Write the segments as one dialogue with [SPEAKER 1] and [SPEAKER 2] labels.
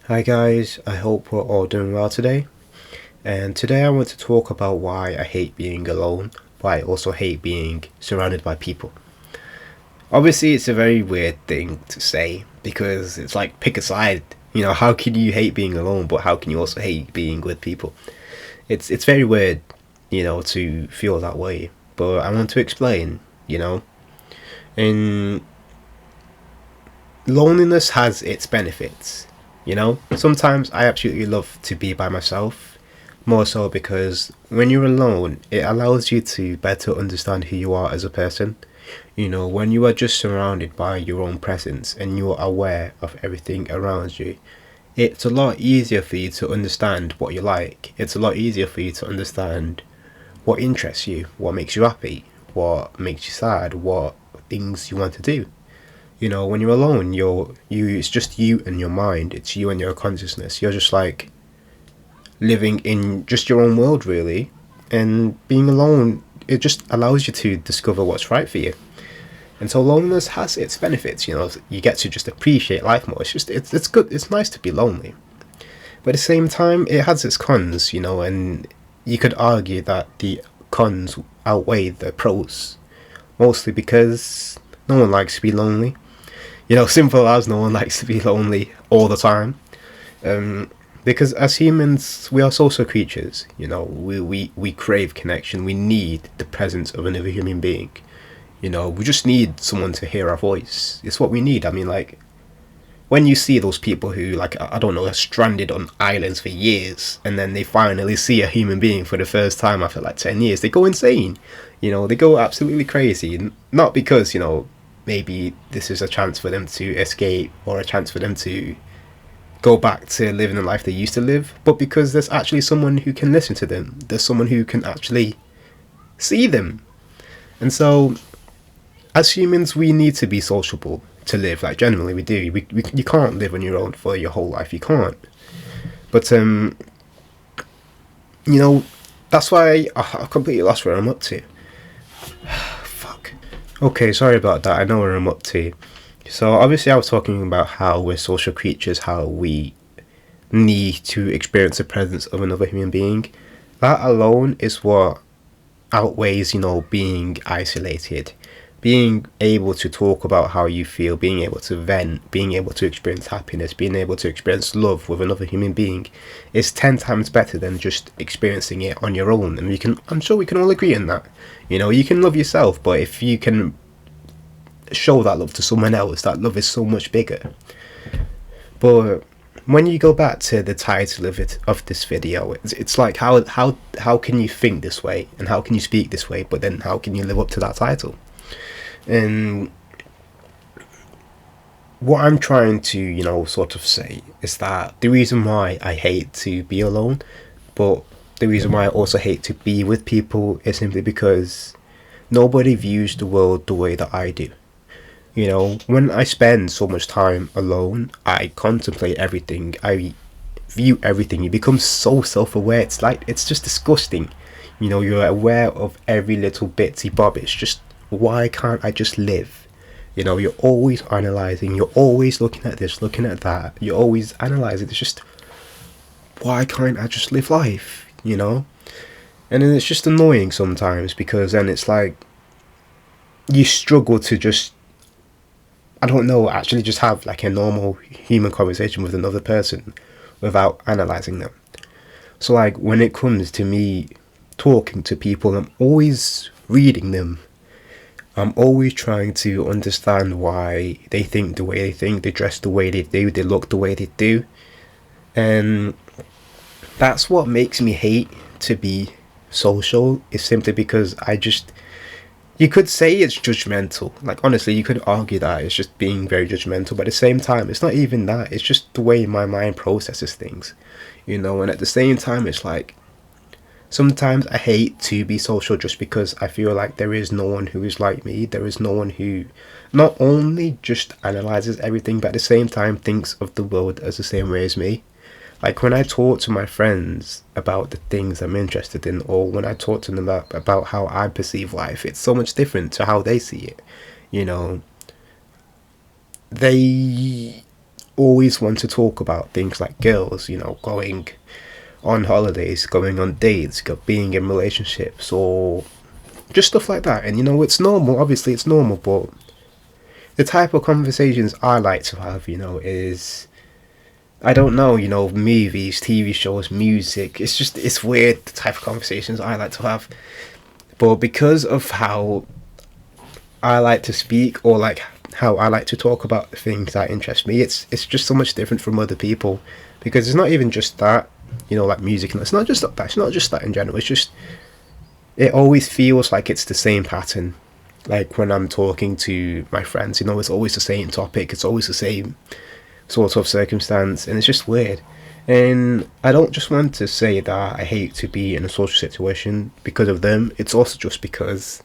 [SPEAKER 1] Hi guys, I hope we're all doing well today. And today I want to talk about why I hate being alone, but I also hate being surrounded by people. Obviously, it's a very weird thing to say because it's like pick a side. How can you hate being alone, but how can you also hate being with people? It's very weird, to feel that way. But I want to explain, you know. And loneliness has its benefits. Sometimes I absolutely love to be by myself, more so because when you're alone, it allows you to better understand who you are as a person. When you are just surrounded by your own presence and you're aware of everything around you, it's a lot easier for you to understand what you like. It's a lot easier for you to understand what interests you, what makes you happy, what makes you sad, what things you want to do. When you're alone, it's just you and your mind. It's you and your consciousness. You're just like living in just your own world, really. And being alone, it just allows you to discover what's right for you. And so loneliness has its benefits. You get to just appreciate life more. It's good. It's nice to be lonely, but at the same time, it has its cons. And you could argue that the cons outweigh the pros, mostly because no one likes to be lonely. Simple as no one likes to be lonely all the time. Because as humans, we are social creatures. We crave connection. We need the presence of another human being. We just need someone to hear our voice. It's what we need. I mean, like, when you see those people who, like, I don't know, are stranded on islands for years, and then they finally see a human being for the first time after like 10 years, they go insane. They go absolutely crazy. Not because, maybe this is a chance for them to escape or a chance for them to go back to living the life they used to live, but because there's actually someone who can listen to them. There's someone who can actually see them. And so, as humans, we need to be sociable to live. Like, generally, we do. You can't live on your own for your whole life. You can't. But, that's why I completely lost where I'm up to. Fuck. Okay, sorry about that. I know where I'm up to. So obviously I was talking about how we're social creatures, how we need to experience the presence of another human being. That alone is what outweighs, being isolated. Being able to talk about how you feel, being able to vent, being able to experience happiness, being able to experience love with another human being is 10 times better than just experiencing it on your own. And I'm sure we can all agree on that. You can love yourself, but if you can show that love to someone else, that love is so much bigger. But when you go back to the title of this video, it's like how can you think this way and how can you speak this way, but then how can you live up to that title? And what I'm trying to sort of say is that the reason why I hate to be alone, but the reason why I also hate to be with people is simply because nobody views the world the way that I do. When I spend so much time alone, I contemplate everything. I view everything. You become so self-aware. It's just disgusting. You're aware of every little bitsy bob. It's just, why can't I just live? You're always analyzing. You're always looking at this, looking at that. You're always analyzing. It's just, why can't I just live life? And then it's just annoying sometimes because then it's like you struggle to just, I don't know, actually just have like a normal human conversation with another person without analyzing them. So like when it comes to me talking to people, I'm always reading them. I'm always trying to understand why they think the way they think, they dress the way they do, they look the way they do. And that's what makes me hate to be social, is simply because you could say it's judgmental. Like, honestly, you could argue that it's just being very judgmental, but at the same time, it's not even that. It's just the way my mind processes things, and at the same time, it's like, sometimes I hate to be social just because I feel like there is no one who is like me. There is no one who not only just analyzes everything, but at the same time thinks of the world as the same way as me. Like when I talk to my friends about the things I'm interested in, or when I talk to them about how I perceive life, it's so much different to how they see it. You know, they always want to talk about things like girls, going on holidays, going on dates, being in relationships, or just stuff like that. And it's normal, obviously it's normal, but the type of conversations I like to have, is, I don't know, movies, TV shows, music. It's weird, the type of conversations I like to have. But because of how I like to speak, or like how I like to talk about things that interest me, it's just so much different from other people. Because it's not even just that, like music, and it's not just that. It's not just that in general. It's just, it always feels like it's the same pattern. Like when I'm talking to my friends, it's always the same topic. It's always the same sort of circumstance, and it's just weird. And I don't just want to say that I hate to be in a social situation because of them. It's also just because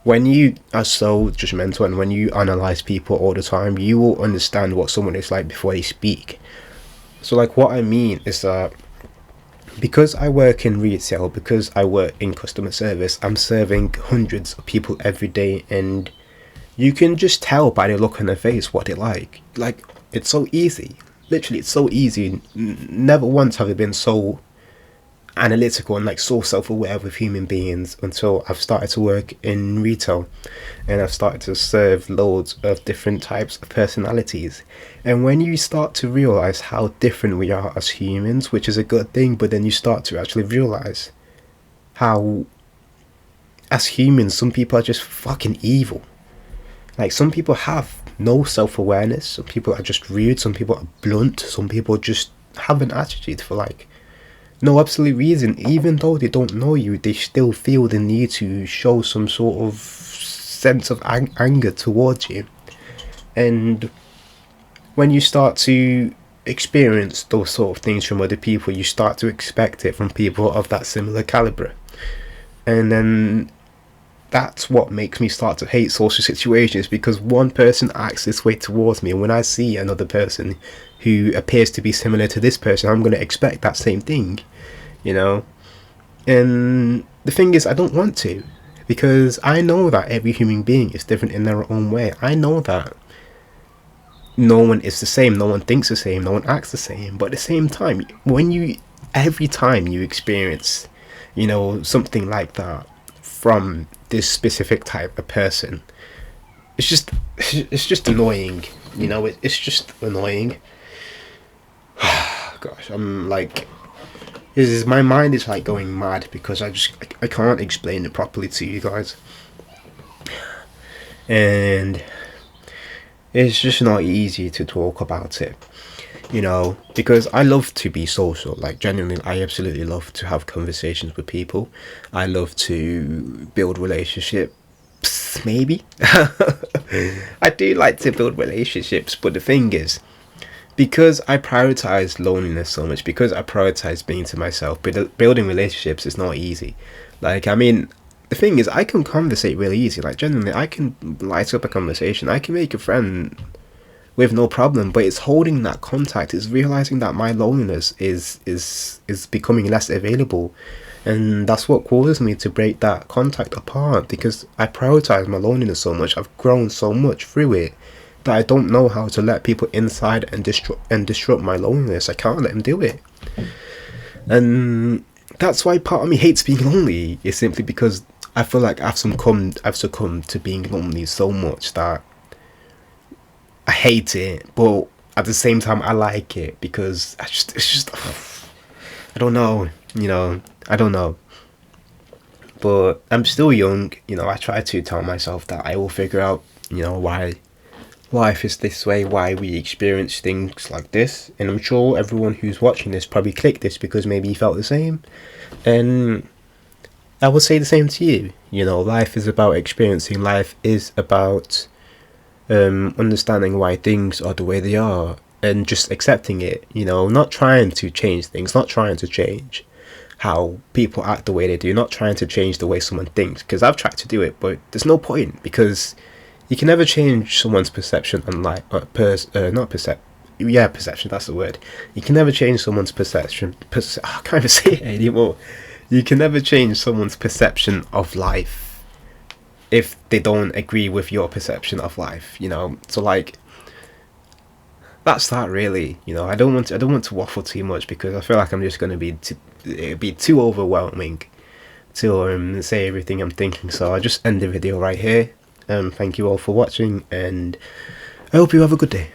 [SPEAKER 1] when you are so judgmental and when you analyze people all the time, you will understand what someone is like before they speak. So like what I mean is that because I work in retail, because I work in customer service, I'm serving hundreds of people every day, and you can just tell by the look on their face what they like. Like, it's so easy. Literally, it's so easy. Never once have I been so analytical and like so self-aware with human beings until I've started to work in retail, and I've started to serve loads of different types of personalities. And when you start to realize how different we are as humans, which is a good thing, but then you start to actually realize how as humans some people are just fucking evil. Like, some people have no self-awareness, some people are just rude, some people are blunt, some people just have an attitude for like no absolute reason. Even though they don't know you, they still feel the need to show some sort of sense of anger towards you. And when you start to experience those sort of things from other people, you start to expect it from people of that similar caliber. And then that's what makes me start to hate social situations, because one person acts this way towards me, and when I see another person who appears to be similar to this person, I'm going to expect that same thing, And the thing is, I don't want to, because I know that every human being is different in their own way. I know that no one is the same, no one thinks the same, no one acts the same. But at the same time, every time you experience, something like that from this specific type of person, it's just annoying. It's just annoying. Gosh, I'm like, my mind is like going mad because I can't explain it properly to you guys, and it's just not easy to talk about it, because I love to be social. Like, genuinely, I absolutely love to have conversations with people. I love to build relationships, maybe. I do like to build relationships, but the thing is, because I prioritize loneliness so much, because I prioritize being to myself, building relationships is not easy. Like, I mean, the thing is, I can conversate really easy. Like, genuinely, I can light up a conversation. I can make a friend with no problem. But it's holding that contact. It's realizing that my loneliness is becoming less available, and that's what causes me to break that contact apart. Because I prioritize my loneliness so much. I've grown so much through it that I don't know how to let people inside and disrupt my loneliness. I can't let them do it, and that's why part of me hates being lonely. Is simply because I feel like I've succumbed to being lonely so much that I hate it, but at the same time I like it, because it's just I don't know, I don't know. But I'm still young, I try to tell myself that I will figure out, why life is this way, why we experience things like this. And I'm sure everyone who's watching this probably clicked this because maybe you felt the same. And I would say the same to you. Life is about experiencing. Life is about understanding why things are the way they are, and just accepting it. Not trying to change things, not trying to change how people act the way they do, not trying to change the way someone thinks, because I've tried to do it, but there's no point, because you can never change someone's perception on life. Perception, that's the word. You can never change someone's perception. I can't even say it anymore. You can never change someone's perception of life if they don't agree with your perception of life, So like, that's that really. I don't want to waffle too much because I feel like I'm just gonna it'd be too overwhelming to say everything I'm thinking. So I'll just end the video right here. Thank you all for watching, and I hope you have a good day.